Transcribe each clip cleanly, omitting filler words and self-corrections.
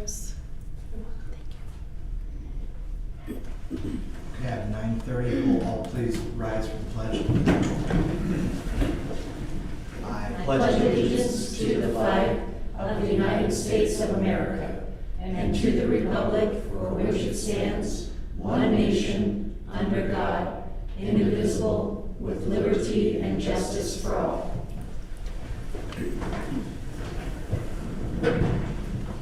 Chris. Okay, at 9:30, will all please rise for the pledge. I pledge allegiance to the flag of the United States of America and to the republic for which it stands, one nation, under God, indivisible, with liberty and justice for all.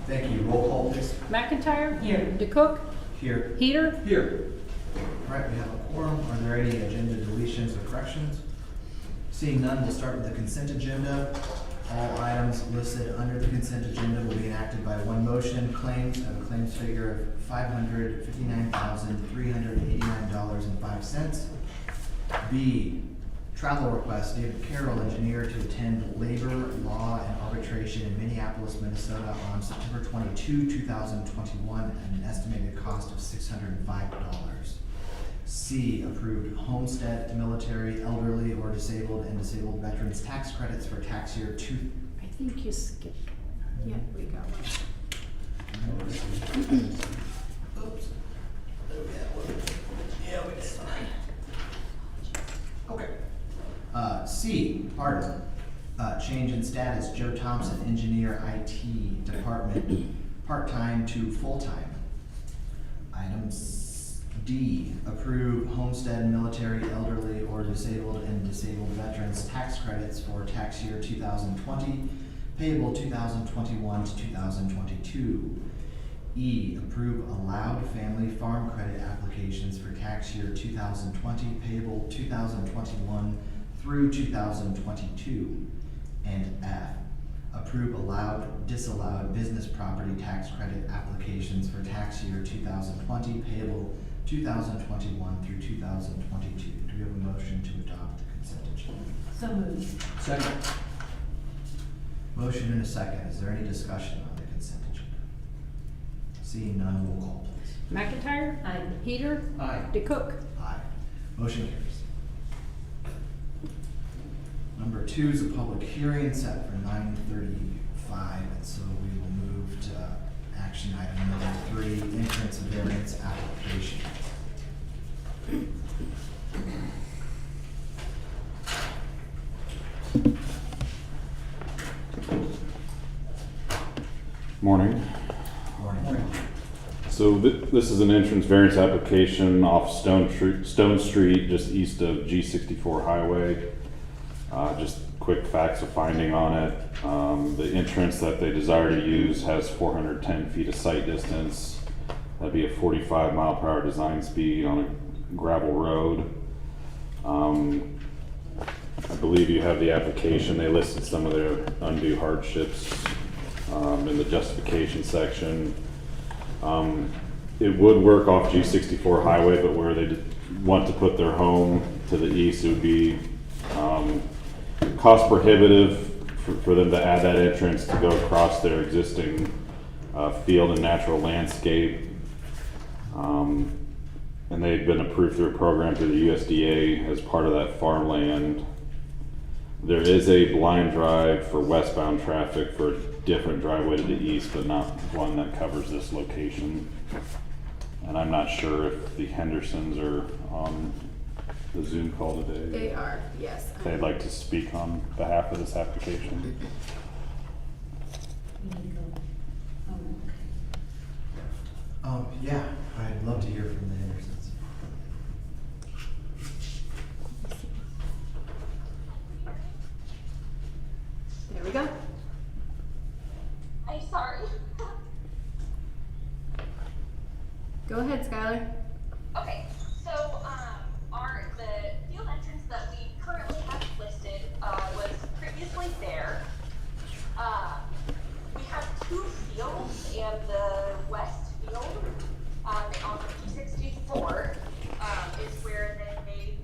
Thank you. Roll call, please. McIntyre. Here. DeCook. Here. Heater. Here. All right, we have a quorum. Are there any agenda deletions or corrections? Seeing none, we'll start with the consent agenda. All items listed under the consent agenda will be enacted by one motion. Claims have a claims figure of $559,389.05. B, travel request, David Carroll, engineer, to attend labor, law, and arbitration in Minneapolis, Minnesota on September 22, 2021, at an estimated cost of $605. C, approved homestead, military, elderly, or disabled and disabled veterans tax credits for tax year I think you skipped one. Yep, we got one. Oops. Yeah, we did. Okay. C, pardon. Change in status, Joe Thompson, engineer, IT department, part-time to full-time. Items D, approve homestead, military, elderly, or disabled and disabled veterans tax credits for tax year 2020, payable 2021 to 2022. E, approve allowed family farm credit applications for tax year 2020, payable 2021 through 2022. And F, approve allowed, disallowed business property tax credit applications for tax year 2020, payable 2021 through 2022. Do we have a motion to adopt the consent agenda? So moved. Second. Motion and a second. Is there any discussion on the consent agenda? Seeing none, roll call, please. McIntyre. Aye. Heater. Aye. DeCook. Aye. Motion carries. Number 2 is a public hearing set for 9:35, and so we will move to action item number 3, entrance variance application. Morning. Morning. So this is an entrance variance application off Stone Street, just east of G64 Highway. Just quick facts of finding on it. The entrance that they desire to use has 410 feet of sight distance. That'd be a 45 mile per hour design speed on a gravel road. I believe you have the application. They listed some of their undue hardships in the justification section. It would work off G64 Highway, but where they want to put their home to the east, it would be cost prohibitive for them to add that entrance to go across their existing field and natural landscape. And they've been approved through a program through the USDA as part of that farmland. There is a blind drive for westbound traffic for a different driveway to the east, but not one that covers this location. And I'm not sure if the Hendersons are on the Zoom call today. They are, yes. If they'd like to speak on behalf of this application. Yeah, I'd love to hear from the Andersons. There we go. I'm sorry. Go ahead, Skylar. Okay, so the field entrance that we currently have listed was previously there. We have 2 fields, and the west field on P64 is where they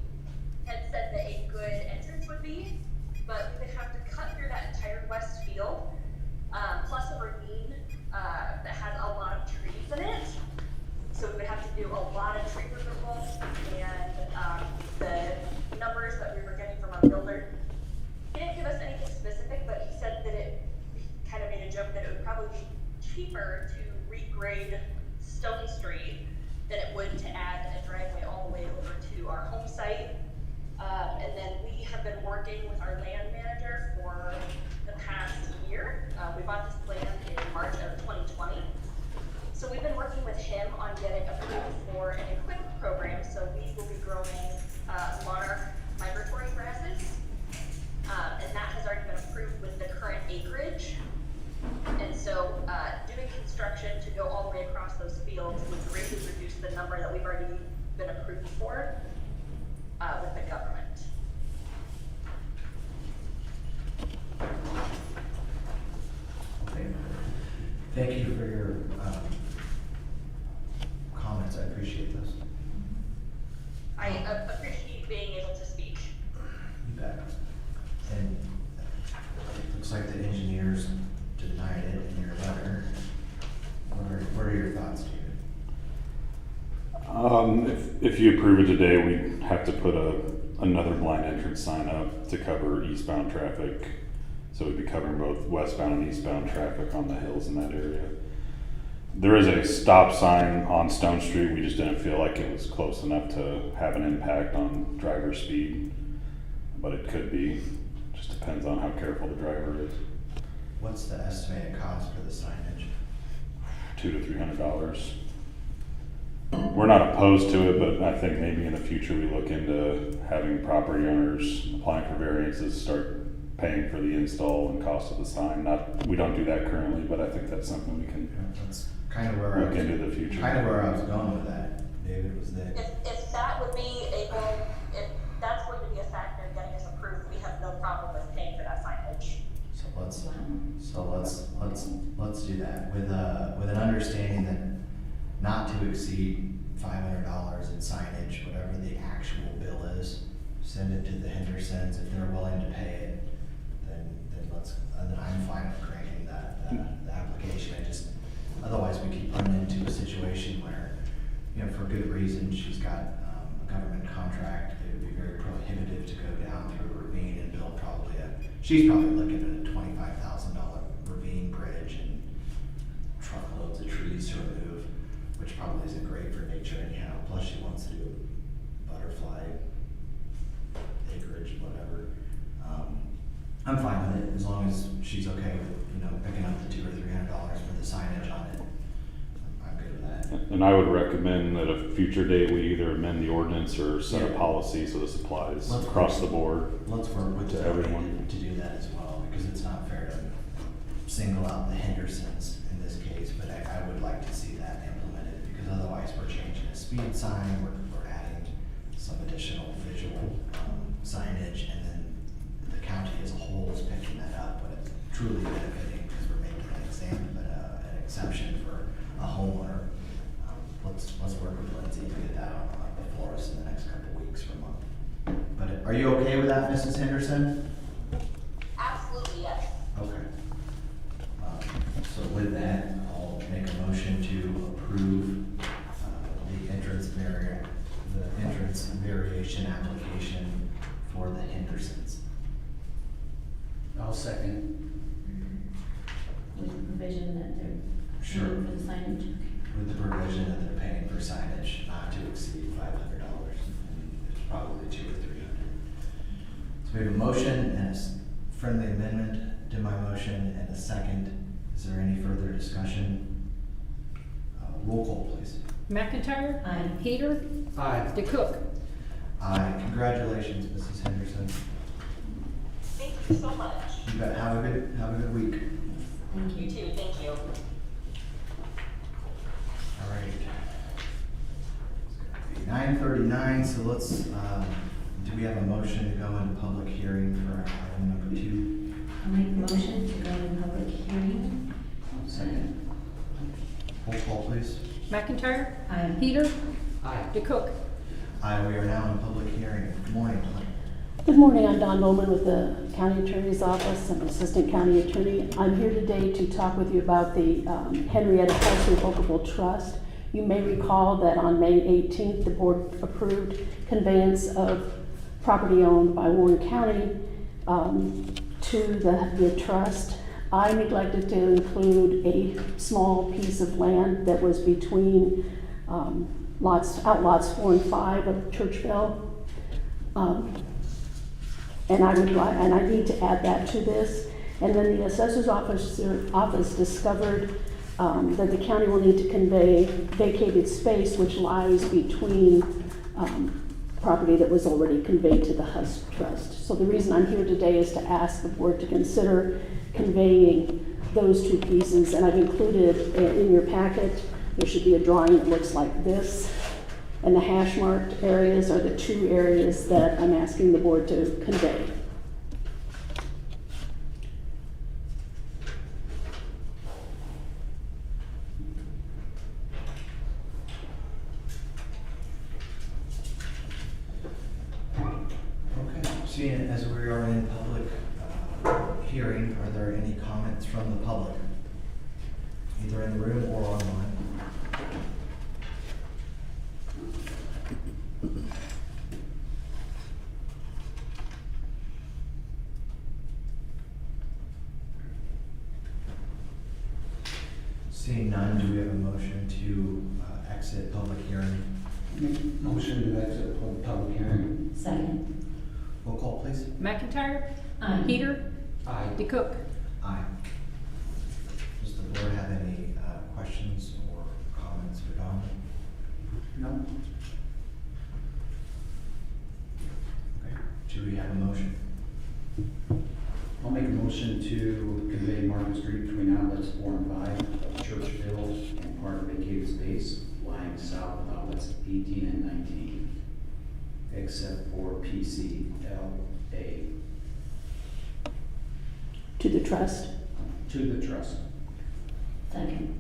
had said that a good entrance would be, but we would have to cut through that entire west field, plus a ravine that has a lot of trees in it. So we would have to do a Thank you for your comments, I appreciate those. I appreciate being able to speak. You bet. And it looks like the engineers denied it in your letter. What are your thoughts, David? If you approve it today, we'd have to put another blind entrance sign up to cover eastbound traffic. So we'd be covering both westbound and eastbound traffic on the hills in that area. There is a stop sign on Stone Street. We just didn't feel like it was close enough to have an impact on driver speed, but it could be. Just depends on how careful the driver is. What's the estimated cost for the signage? $200 to $300. We're not opposed to it, but I think maybe in the future we look into having property owners applying for variances start paying for the install and cost of the sign. We don't do that currently, but I think that's something we can That's kind of where look into the future. Kind of where I was going with that, David, was that. If that would be able, if that's going to be a factor in getting us approved, we have no problem with paying for that signage. Let's do that with an understanding that not to exceed $500 in signage, whatever the actual bill is. Send it to the Hendersons. If they're willing to pay it, then I'm fine with granting the application. Otherwise we keep running into a situation where, for good reason, she's got a government contract. It would be very prohibitive to go down through a ravine and build she's probably looking at a $25,000 ravine bridge and truckloads of trees to remove, which probably isn't great for nature anyhow. Plus she wants to do butterfly acreage, whatever. I'm fine with it as long as she's okay with, picking up the $200 or $300 for the signage on it. I'm good with that. And I would recommend that a future date we either amend the ordinance or set a policy so this applies across the board. Let's work with to everyone to do that as well, because it's not fair to single out the Hendersons in this case, but I would like to see that implemented, because otherwise we're changing a speed sign, we're adding some additional visual signage, and then the county as a whole is picking that up, but it's truly benefiting because we're making an exception for a homeowner. Let's work with Lindsay to get that before us in the next couple of weeks or month. But are you okay with that, Mrs. Henderson? Absolutely, yes. Okay. So with that, I'll make a motion to approve the entrance variation application for the Hendersons. I'll second. With the provision that they're Sure. paying for the signage. With the provision that they're paying for signage not to exceed $500, and it's probably $200 or $300. So we have a motion and a friendly amendment to my motion and a second. Is there any further discussion? Roll call, please. McIntyre. Aye. Peter. Aye. DeCook. Aye. Congratulations, Mrs. Henderson. Thank you so much. You bet. Have a good week. Thank You you. too, thank you. All right. It's gonna be 9:39, so let's, do we have a motion to go into public hearing for item number 2? I'll make the motion to go in public hearing. Second. Roll call, please. McIntyre. Aye. Peter. Aye. DeCook. Aye, we are now in public hearing. Good morning, Glenn. Good morning, I'm Dawn Bowman with the County Attorney's Office. I'm Assistant County Attorney. I'm here today to talk with you about the Henrietta House Revocable Trust. You may recall that on May 18th, the board approved conveyance of property owned by Warren County to the trust. I neglected to include a small piece of land that was between outlots 4 and 5 of Churchville. And I need to add that to this. And then the assessor's office discovered that the county will need to convey vacated space which lies between property that was already conveyed to the Hus Trust. So the reason I'm here today is to ask the board to consider conveying those two pieces. And I've included in your packet, there should be a drawing that looks like this. And the hash marked areas are the two areas that I'm asking the board to convey. Seeing as we are in public hearing, are there any comments from the public? Either in the room or online? Seeing none, do we have a motion to exit public hearing? Make motion to exit public hearing. Second. Roll call, please. McIntyre. Aye. Peter. Aye. DeCook. Aye. Does the board have any questions or comments for Don? No. Okay. Do we have a motion? I'll make a motion to convey Market Street between outlets 4 and 5 of Churchville and part of vacated space lying south of outlets 18 and 19, except for PCLA. To the trust. To the trust. Second.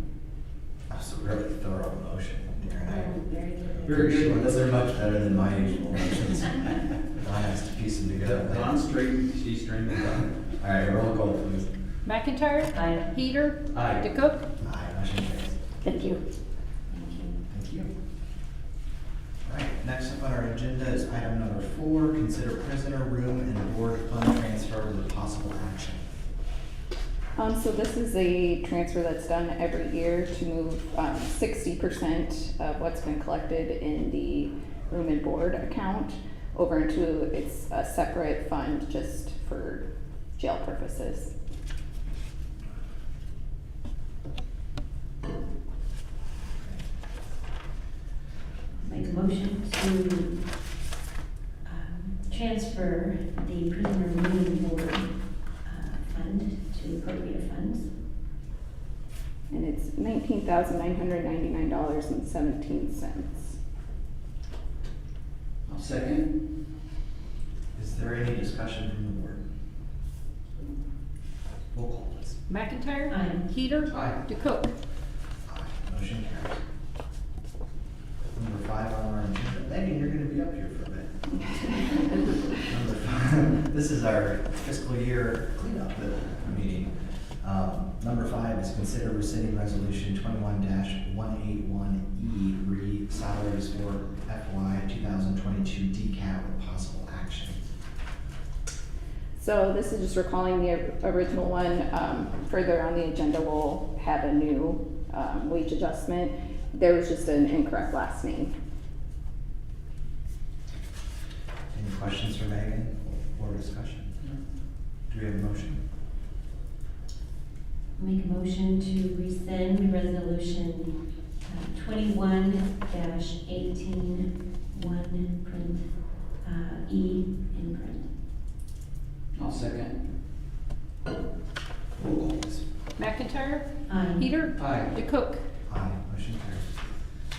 That's a really thorough motion, Darren. Very good. Very good. Those are much better than my usual motions. I have to piece them together. Don straight, she straight and done. All right, roll call, please. McIntyre. Aye. Peter. Aye. DeCook. Aye, motion carries. Thank you. Thank you. Thank you. All right, next up on our agenda is item number 4, consider prisoner room and board fund transfer with possible action. So this is a transfer that's done every year to move 60% of what's been collected in the room and board account over into its a separate fund just for jail purposes. Make a motion to transfer the prisoner room and board fund to appropriate funds. And it's $19,999.17. I'll second. Is there any discussion from the board? Roll call, please. McIntyre. Aye. Peter. Aye. DeCook. Aye, motion carries. Number 5 on our agenda. Megan, you're gonna be up here for a bit. Number 5, this is our fiscal year cleanup meeting. Number 5 is consider rescinding resolution 21-181E, re-salaries for FY 2022 DCAT with possible action. So this is just recalling the original one. Further on the agenda, we'll have a new wage adjustment. There was just an incorrect last name. Any questions for Megan or discussion? Do we have a motion? Make a motion to rescind resolution 21-18-1 print, E in print. I'll second. Roll call, please. McIntyre. Aye. Peter. Aye. DeCook. Aye, motion carries.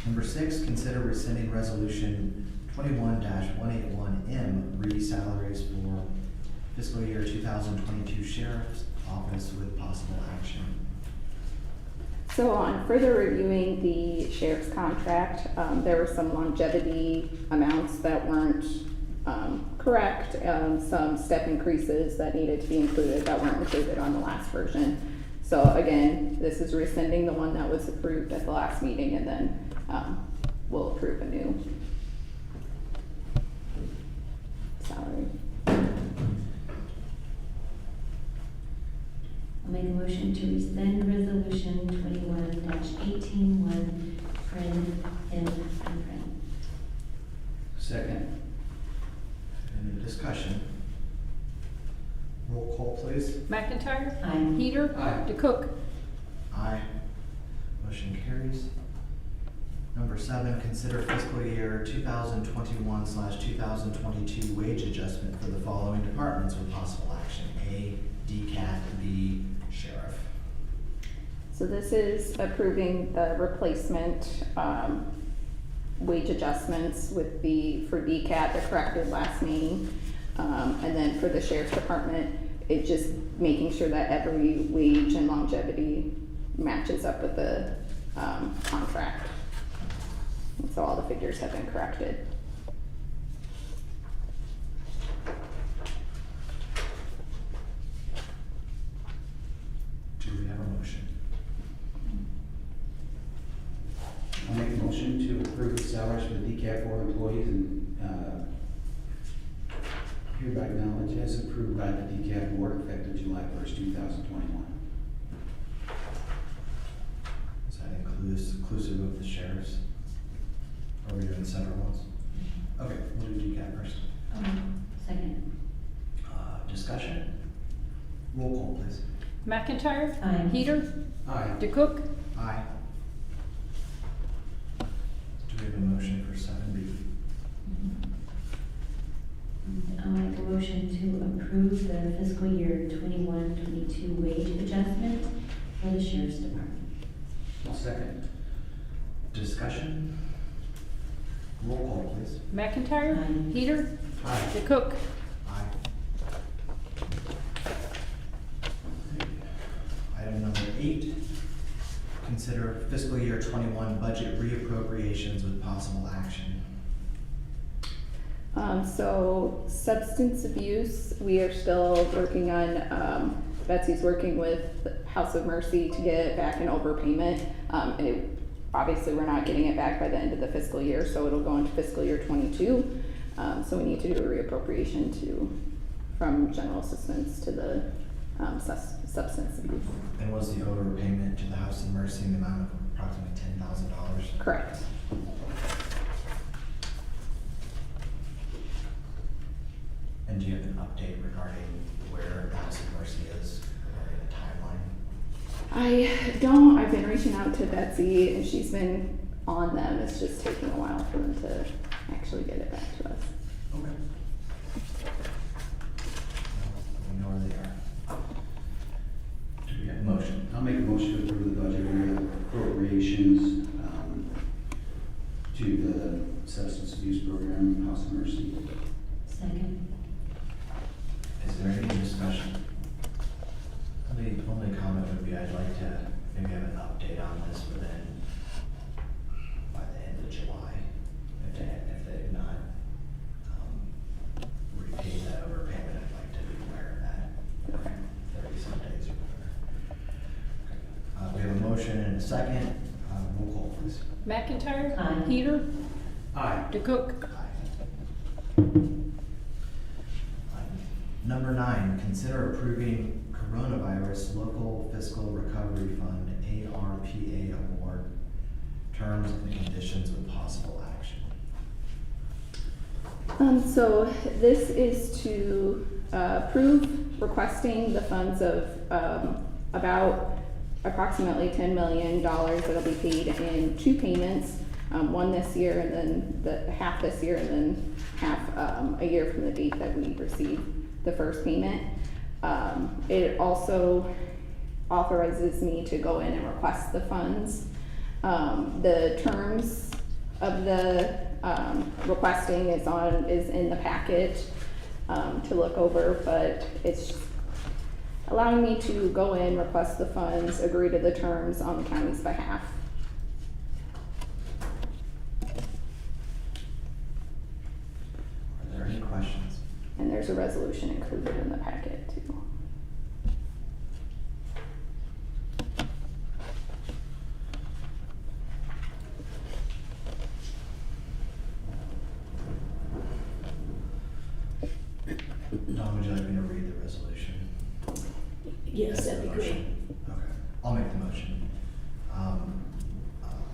Number 6, consider rescinding resolution 21-181M, re-salaries for fiscal year 2022 sheriff's office with possible action. So on further reviewing the sheriff's contract, there were some longevity amounts that weren't correct, some step increases that needed to be included that weren't included on the last version. So again, this is rescinding the one that was approved at the last meeting, and then we'll approve a new salary. I'll make a motion to rescind resolution 21-18-1 print and print. Second. Any discussion? Roll call, please. McIntyre. Aye. Peter. Aye. DeCook. Aye. Motion carries. Number 7, consider fiscal year 2021/2022 wage adjustment for the following departments with possible action. A, DCAT, B, sheriff. So this is approving the replacement wage adjustments with for DCAT, the corrected last name. And then for the sheriff's department, it's just making sure that every wage and longevity matches up with the contract. And so all the figures have been corrected. DCAT board employees and, hereby acknowledged as approved by the DCAT board effective July 1st, 2021. Is that inclusive of the sheriffs? Or are we doing several ones? Okay, we'll do DCAT first. Second. Discussion? Roll call, please. McIntyre. Aye. Peter. Aye. DeCook. Aye. Do we have a motion for 7B? I'll make a motion to approve the fiscal year 21-22 wage adjustment for the sheriff's department. I'll second. Discussion? Roll call, please. McIntyre. Aye. Peter. Aye. DeCook. Aye. Item number 8, consider fiscal year 21 budget reappropriations with possible action. So substance abuse, we are still working on, Betsy's working with House of Mercy to get it back in overpayment. Obviously, we're not getting it back by the end of the fiscal year, so it'll go into fiscal year 22. So we need to do a reappropriation from general assistance to the substance abuse. And was the overpayment to the House of Mercy in the amount of approximately $10,000? Correct. And do you have an update regarding where the House of Mercy is regarding the timeline? I don't, I've been reaching out to Betsy and she's been on them. It's just taking a while for them to actually get it back to us. Okay. We know where they are. Do we have a motion? I'll make a motion to approve the budget appropriations to the substance abuse program, House of Mercy. Second. Is there any discussion? The only comment would be I'd like to maybe have an update on this within, by the end of July. If they've not repaid that overpayment, I'd like to be aware of that. Okay. 30-some days or whatever. We have a motion and a second. Roll call, please. McIntyre. Aye. Peter. Aye. DeCook. Number 9, consider approving Coronavirus Local Fiscal Recovery Fund, ARPA award, terms and conditions with possible action. So this is to approve requesting the funds of about approximately $10 million that'll be paid in 2 payments, one this year and then the half this year and then half a year from the date that we receive the first payment. It also authorizes me to go in and request the funds. The terms of the requesting is in the packet to look over, but it's allowing me to go in, request the funds, agree to the terms on the county's behalf. Are there any questions? And there's a resolution included in the packet too. Don, would you like me to read the resolution? Yes, that'd be great. Okay, I'll make the motion.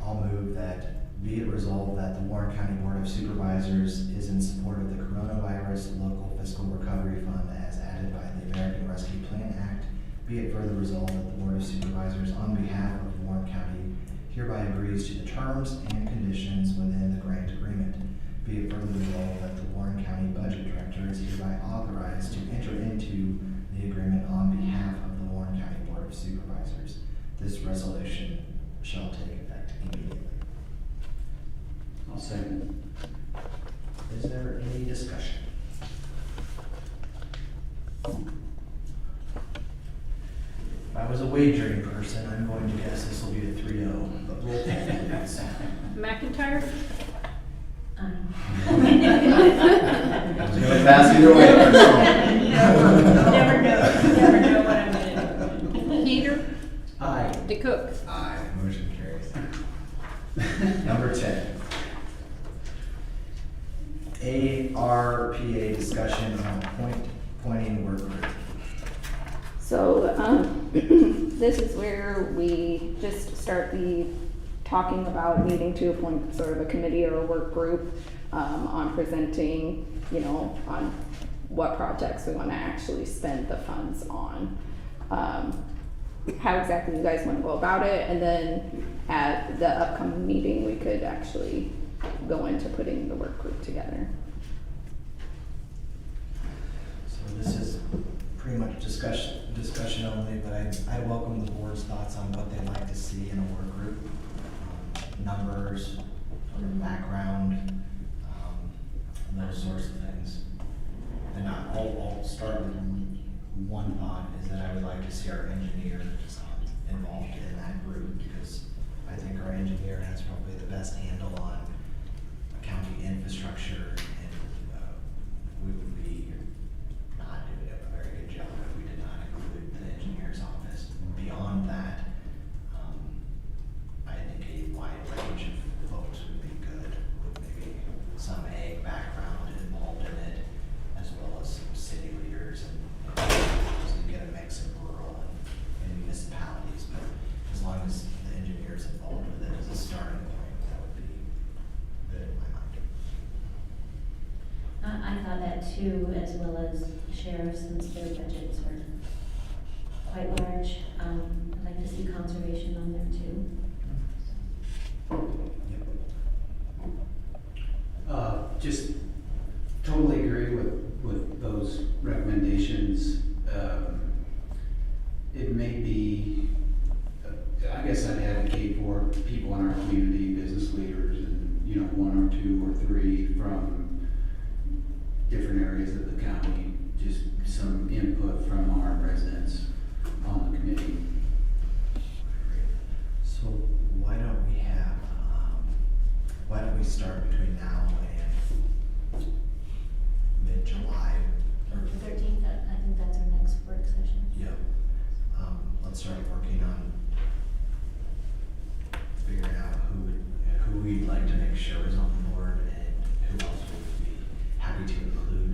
I'll move that be it resolved that the Warren County Board of Supervisors is in support of the Coronavirus Local Fiscal Recovery Fund as added by the American Rescue Plan Act. Be it further resolved that the Board of Supervisors on behalf of Warren County hereby agrees to the terms and conditions within the grant agreement. Be it further resolved that the Warren County Budget Director is hereby authorized to enter into the agreement on behalf of the Warren County Board of Supervisors. This resolution shall take effect immediately. I'll second. Is there any discussion? If I was a wagering person, I'm going to guess this will be a 3-0, but we'll take it. McIntyre. I was gonna pass either way. Never know what I'm gonna do. Peter. Aye. DeCook. Aye, motion carries. Number 10. RPA discussion on appointing work group. So, this is where we just start talking about needing to appoint sort of a committee or a work group, on presenting, on what projects we wanna actually spend the funds on. How exactly you guys wanna go about it, and then at the upcoming meeting, we could actually go into putting the work group together. So this is pretty much discussion only, but I welcome the board's thoughts on what they'd like to see in a work group. Numbers, sort of background, and those sorts of things. And I'll start with one thought, is that I would like to see our engineer involved in that group, because I think our engineer has probably the best handle on county infrastructure, and we would be not doing a very good job if we did not include the engineer's office. Beyond that, I think a wide range of folks would be good, with maybe some ag background involved in it, as well as some city leaders, and just to get a mix of rural and municipalities. But as long as the engineer's involved with it as a starting point, that would be good in my mind. I thought that too, as well as sheriffs, since their budgets are quite large. I'd like to see conservation on there too. Just totally agree with those recommendations. It may be, I guess I'd advocate for people in our community, business leaders, and, one or two or three from different areas of the county, just some input from our residents on the committee. So why don't we start between now and mid-July? The 13th, I think that's our next work session. Yep. Let's start working on figuring out who we'd like to make sure is on the board, and who else would be happy to include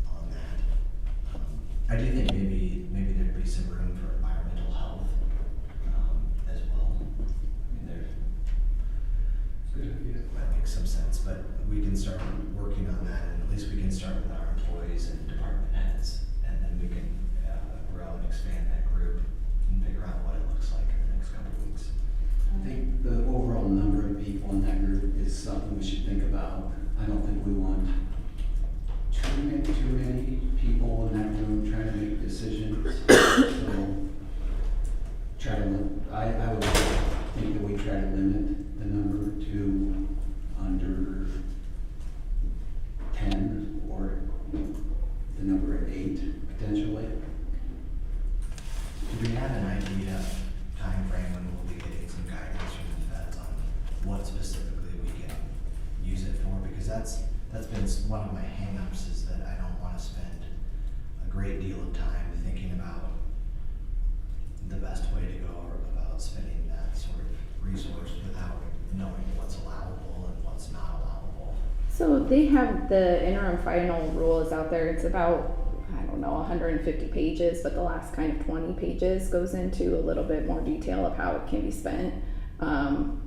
on that. I do think maybe there'd be some room for environmental health, as well. I mean, that makes some sense, but we can start working on that, and at least we can start with our employees and department heads, and then we can grow and expand that group and figure out what it looks like in the next couple of weeks. I think the overall number of people in that group is something we should think about. I don't think we want too many people in that room trying to make decisions. So I would think that we try to limit the number to under 10, or the number at 8 potentially. Do we have an idea of timeframe when we'll be getting some guidance from the feds on what specifically we can use it for? Because that's been one of my hangups, is that I don't want to spend a great deal of time thinking about the best way to go about spending that sort of resource without knowing what's allowable and what's not allowable. So they have the interim final rule is out there. It's about, 150 pages, but the last kind of 20 pages goes into a little bit more detail of how it can be spent.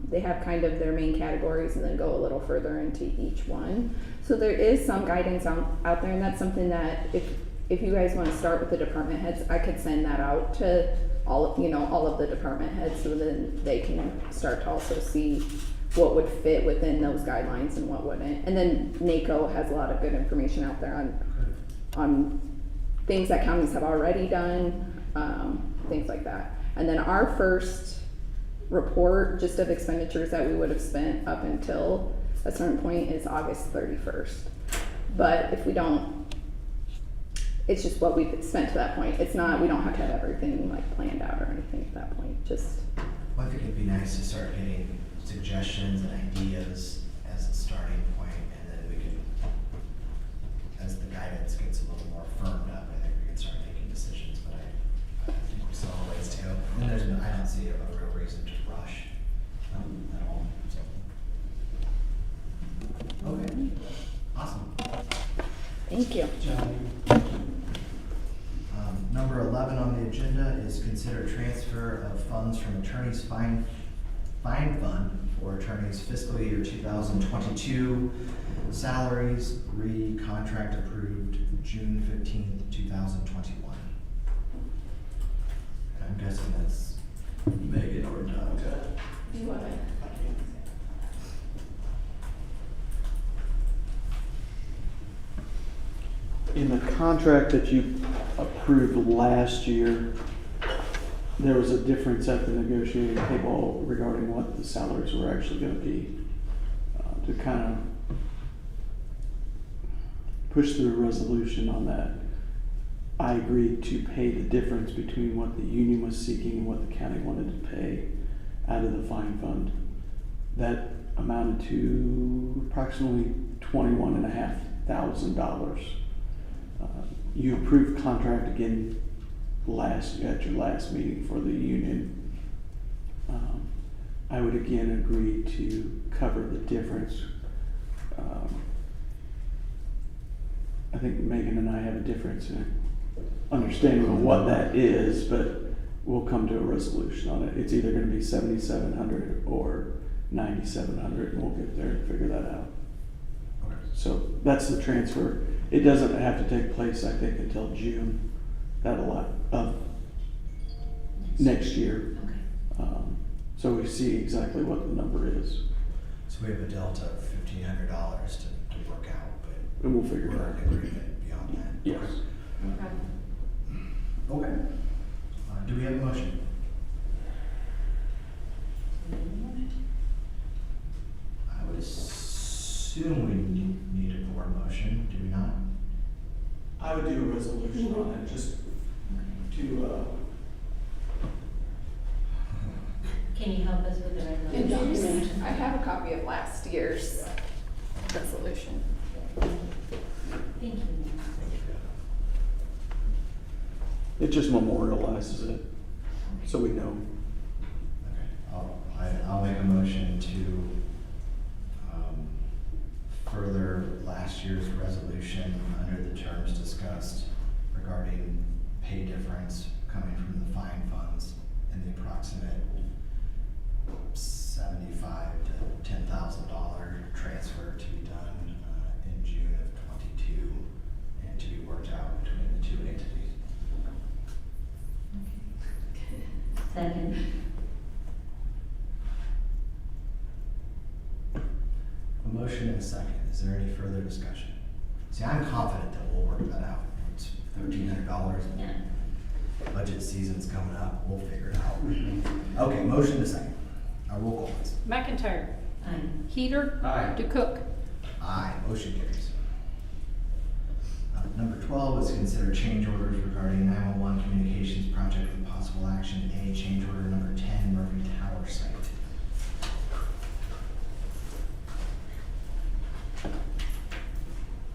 They have kind of their main categories and then go a little further into each one. So there is some guidance out there, and that's something that if you guys want to start with the department heads, I could send that out to all of the department heads, so then they can start to also see what would fit within those guidelines and what wouldn't. And then NACO has a lot of good information out there on things that counties have already done, things like that. And then our first report just of expenditures that we would have spent up until a certain point is August 31st. But if we don't, it's just what we've spent to that point. It's not, we don't have to have everything like planned out or anything at that point, just. Well, I think it'd be nice to start getting suggestions and ideas as a starting point, and then we can, as the guidance gets a little more firmed up, I think we can start making decisions, but I think we still have a ways to go. And I don't see a real reason to rush, at all, so. Okay, awesome. Thank you. Number 11 on the agenda is consider transfer of funds from attorney's fine fund for attorneys fiscal year 2022 salaries, contract approved June 15th, 2021. I'm guessing that's Megan or Doug. In the contract that you approved last year, there was a difference at the negotiating table regarding what the salaries were actually going to be. To kind of push through a resolution on that, I agreed to pay the difference between what the union was seeking and what the county wanted to pay out of the fine fund. That amounted to approximately $21,500. You approved contract again at your last meeting for the union. I would again agree to cover the difference. I think Megan and I have a difference in understanding of what that is, but we'll come to a resolution on it. It's either going to be $7,700 or $9,700, and we'll get there and figure that out. Okay. So that's the transfer. It doesn't have to take place, I think, until June. Of next year. Okay. So we see exactly what the number is, So we have a delta of $1,500 to work out, but and we'll figure it we're out. in agreement beyond that. Yes. Okay. Do we have a motion? I would assume we need a board motion, do we not? I would do a resolution on it, just to, Can you help us with the resolution? I have a copy of last year's resolution. Thank you. it just memorializes it, so we know. Okay, I'll make a motion to further last year's resolution under the terms discussed regarding pay difference coming from the fine funds and the approximate $75,000 to $10,000 transfer to be done in June of 22 and to be worked out between the two entities. Second. A motion and a second. Is there any further discussion? See, I'm confident that we'll work that out. It's $1,300 and Yeah. budget season's coming up. We'll figure it out. Okay, motion and a second. Roll call, please. McIntyre. Aye. Heater. Aye. DeCook. Aye, motion carries. Number 12 is consider change orders regarding 911 communications project with possible action. A, change order number 10, Murphy Tower site.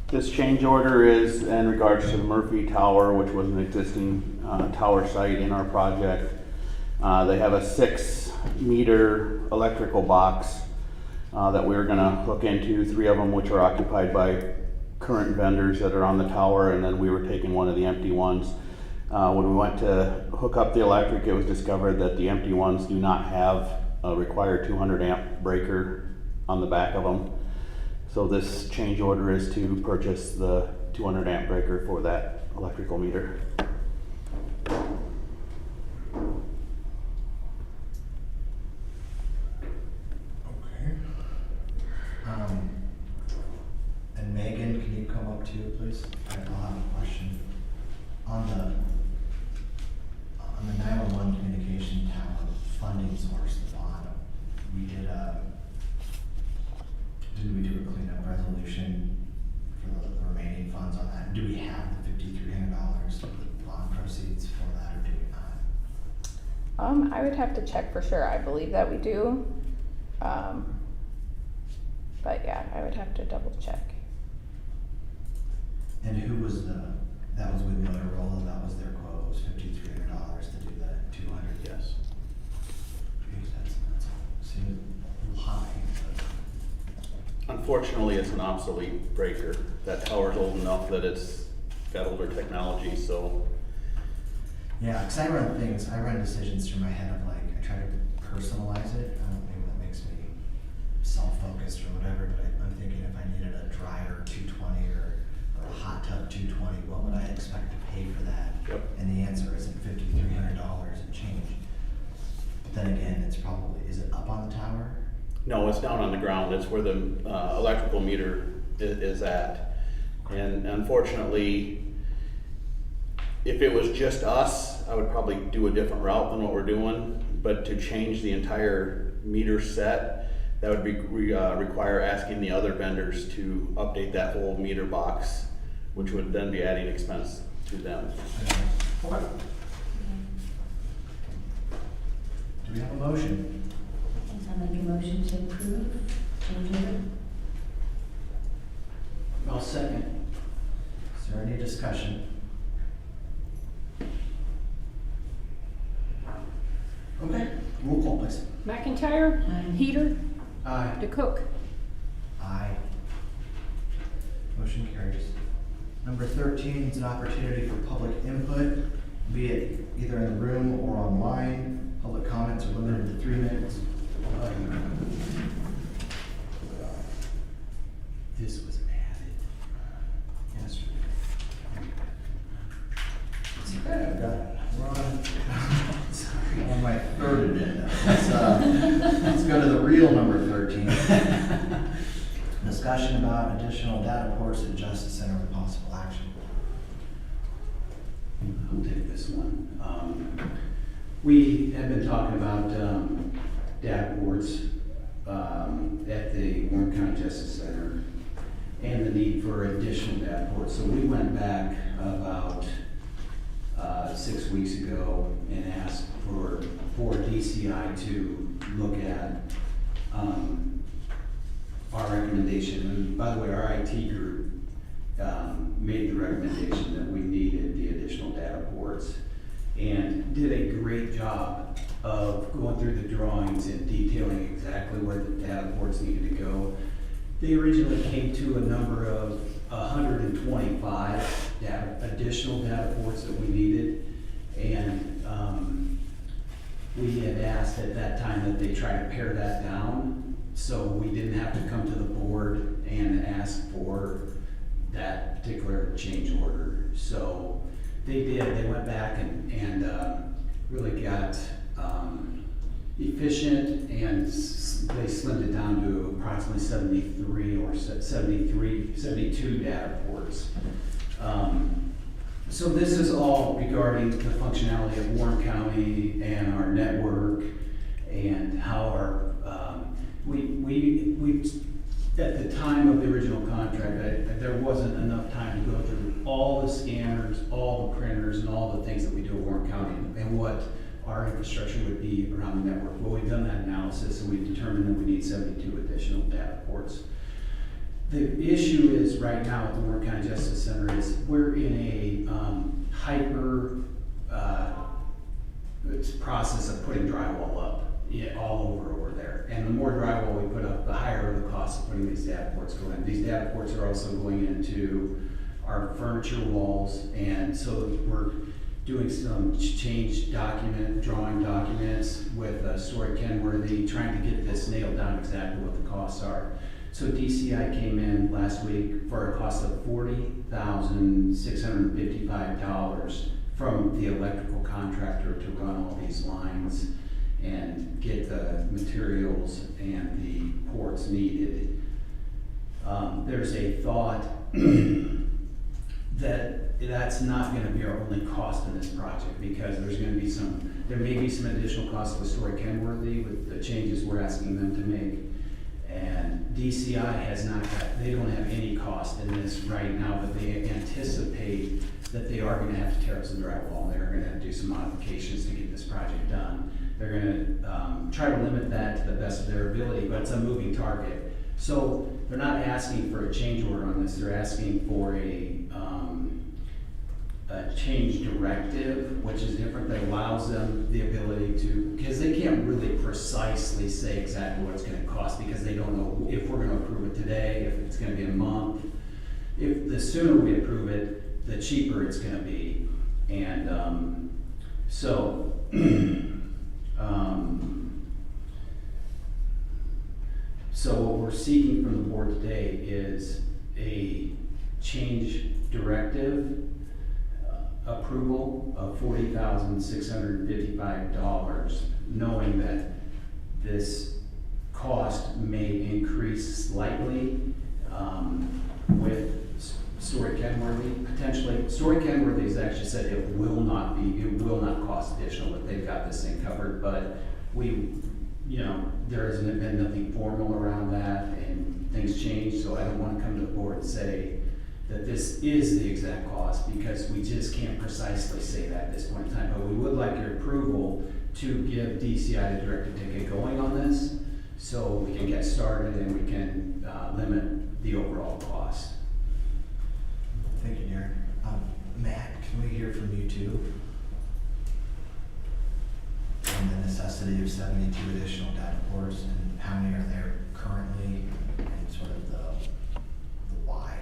This change order is in regards to the Murphy Tower, which was an existing tower site in our project. They have a 6-meter electrical box that we're gonna hook into, 3 of them which are occupied by current vendors that are on the tower, and then we were taking one of the empty ones. When we went to hook up the electric, it was discovered that the empty ones do not have a required 200 amp breaker on the back of them. So this change order is to purchase the 200 amp breaker for that electrical meter. Okay. And Megan, can you come up too, please? I'll have a question. On the 911 communication tower funding source, the bottom, didn't we do a cleanup resolution for the remaining funds on that? Do we have the $5,300 the bond proceeds for that, or do we not? I would have to check for sure. I believe that we do. But yeah, I would have to double check. And who was that was with Motorola, that was their quote, it was $5,300 to do that 200? Yes. Geez, that's seems a little high, but. Unfortunately, it's an obsolete breaker. That tower's old enough that it's got older technology, so. Yeah, because I run decisions through my head of like, I try to personalize it. I don't know, maybe that makes me self-focused or whatever, but I'm thinking if I needed a dryer 220 or a hot tub 220, what would I expect to pay for that? Yep. And the answer isn't $5,300 and change. But then again, it's probably, is it up on the tower? No, it's down on the ground. It's where the electrical meter is at. And unfortunately, if it was just us, I would probably do a different route than what we're doing. But to change the entire meter set, that would be require asking the other vendors to update that whole meter box, which would then be adding expense to them. Okay. Do we have a motion? I'll make a motion to approve change order. I'll second. Is there any discussion? Okay, roll call please. McIntyre, Aye. Heater, Aye. DeCook. Aye. Motion carries. Number 13 is an opportunity for public input, be it either in the room or online. Public comments are limited to 3 minutes. This was added yesterday. Okay, I've got it. We're on my third agenda. Let's go to the real number 13. Discussion about additional data ports at Justice Center with possible action. I'll take this one. We have been talking about data ports at the Warren County Justice Center and the need for additional data ports. So we went back about 6 weeks ago and asked for DCI to look at our recommendation. And by the way, our IT group made the recommendation that we needed the additional data ports and did a great job of going through the drawings and detailing exactly where the data ports needed to go. They originally came to a number of 125 additional data ports that we needed. And we had asked at that time that they try to pare that down so we didn't have to come to the board and ask for that particular change order. So they did, they went back and really got efficient, and they slimmed it down to approximately 73 or 72 data ports. So this is all regarding the functionality of Warren County and our network and how our, we at the time of the original contract, there wasn't enough time to go through all the scanners, all the printers, and all the things that we do at Warren County and what our infrastructure would be around the network. Well, we've done that analysis and we've determined that we need 72 additional data ports. The issue is right now at the Warren County Justice Center is we're in a hyper process of putting drywall up all over there. And the more drywall we put up, the higher the cost of putting these data ports go in. These data ports are also going into our furniture walls, and so we're doing some drawing documents with Story Kenworthy, trying to get this nailed down exactly what the costs are. So DCI came in last week for a cost of $40,655 from the electrical contractor to run all these lines and get the materials and the ports needed. There's a thought that that's not going to be our only cost in this project, because there may be some additional costs with Story Kenworthy with the changes we're asking them to make. And DCI they don't have any cost in this right now, but they anticipate that they are going to have to tear up some drywall. They're going to have to do some modifications to get this project done. They're going to try to limit that to the best of their ability, but it's a moving target. So they're not asking for a change order on this. They're asking for a change directive, which is different, that allows them the ability to, because they can't really precisely say exactly what it's gonna cost, because they don't know if we're gonna approve it today, if it's gonna be a month. If the sooner we approve it, the cheaper it's gonna be. And, so, so what we're seeking from the board today is a change directive approval of $40,655, knowing that this cost may increase slightly with Story Kenworthy, potentially. Story Kenworthy has actually said it will not cost additional, that they've got this thing covered, but there hasn't been nothing formal around that, and things change, so I don't want to come to the board and say that this is the exact cost, because we just can't precisely say that at this point in time. But we would like your approval to give DCI the directive to get going on this, so we can get started and we can limit the overall cost. Thank you, Derek. Matt, can we hear from you too? On the necessity of 72 additional data ports, and how many are there currently, and sort of the why?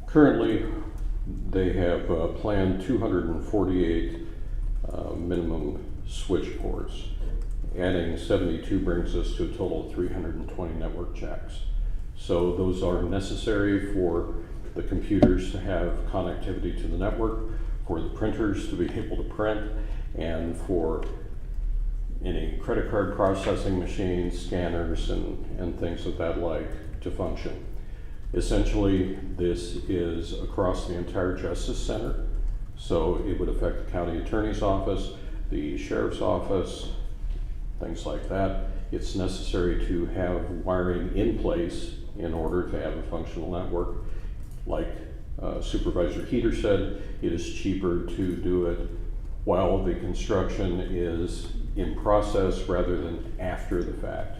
Currently, they have planned 248 minimum switch ports. Adding 72 brings us to a total of 320 network jacks. So those are necessary for the computers to have connectivity to the network, for the printers to be able to print, and for any credit card processing machines, scanners, and things of that like to function. Essentially, this is across the entire Justice Center, so it would affect the county attorney's office, the sheriff's office, things like that. It's necessary to have wiring in place in order to have a functional network. Like Supervisor Heater said, it is cheaper to do it while the construction is in process rather than after the fact.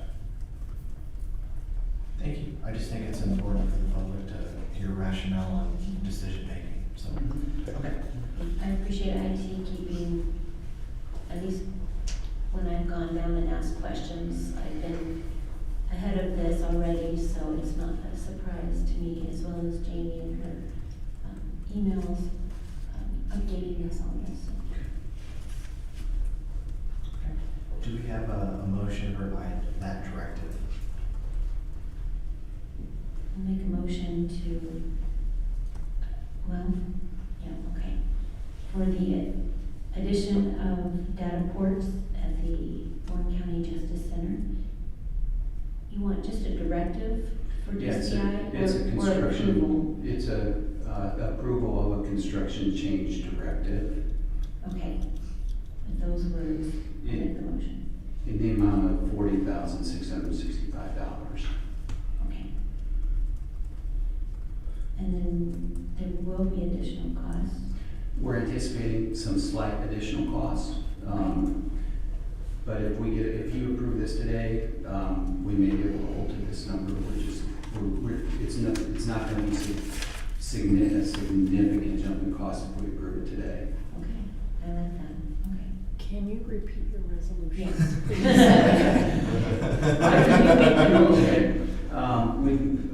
Thank you. I just think it's important for the public to hear rationale on decision making, so, okay. I appreciate IT keeping, at least when I've gone down and asked questions, I've been ahead of this already, so it's not a surprise to me, as well as Jamie and her emails updating us on this. Okay. Do we have a motion to provide that directive? I'll make a motion to, for the addition of data ports at the Warren County Justice Center. You want just a directive for DCI It's a or construction, approval? it's a approval of a construction change directive Okay, with those words, I'll make the motion. in the amount of $40,665. Okay. And then there will be additional costs. We're anticipating some slight additional costs. But if you approve this today, we may be able to hold to this number, it's not going to be a significant jump in cost if we approve it today. Okay, I like that, okay. Can you repeat your resolution? Yes.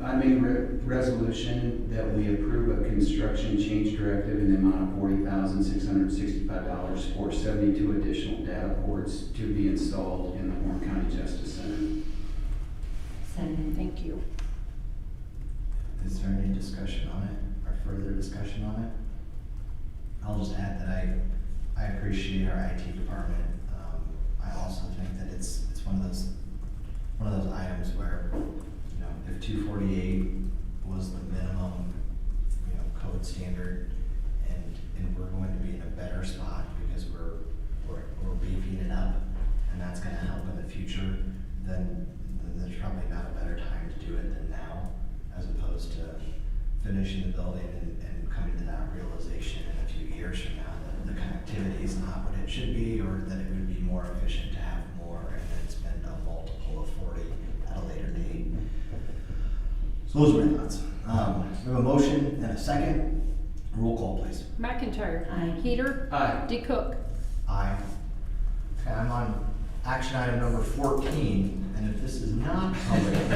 I made a resolution that we approve a construction change directive in the amount of $40,665 for 72 additional data ports to be installed in the Warren County Justice Center. Second. Thank you. Is there any discussion on it, or further discussion on it? I'll just add that I appreciate our IT department. I also think that it's one of those items where, if 248 was the minimum, code standard, and we're going to be in a better spot because we're beefing it up, and that's going to help in the future, then there's probably not a better time to do it than now, as opposed to finishing the building and coming to that realization in a few years from now that the connectivity is not what it should be, or that it would be more efficient to have more and then spend a multiple of 40 at a later date. So those are my thoughts. We have a motion and a second. Roll call, please. McIntyre. Aye. Peter. Aye. DeCook. Aye. Okay, I'm on action item number 14, and if this is not public input,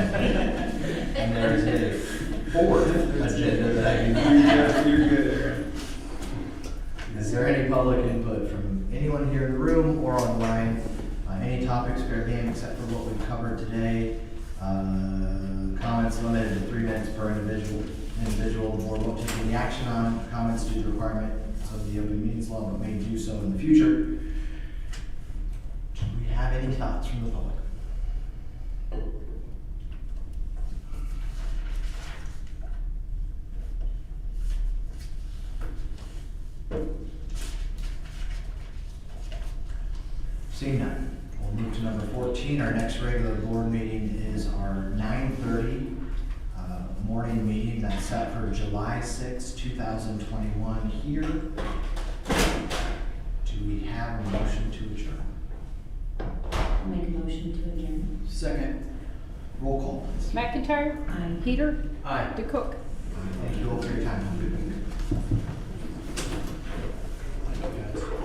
and there is a fourth agenda that I do not have. You're good, Aaron. Is there any public input from anyone here in the room or online? Any topics fair game except for what we've covered today? Comments limited to 3 minutes per individual. The board won't take any action on comments due to the requirements of the open meetings law, but may do so in the future. Do we have any thoughts from the public? Seeing none, we'll move to number 14. Our next regular board meeting is our 9:30 morning meeting that's set for July 6, 2021 here. Do we have a motion to adjourn? I'll make a motion to adjourn. Second. Roll call, please. McIntyre. Aye. Peter. Aye. DeCook. Thank you all for your time. Have a good one.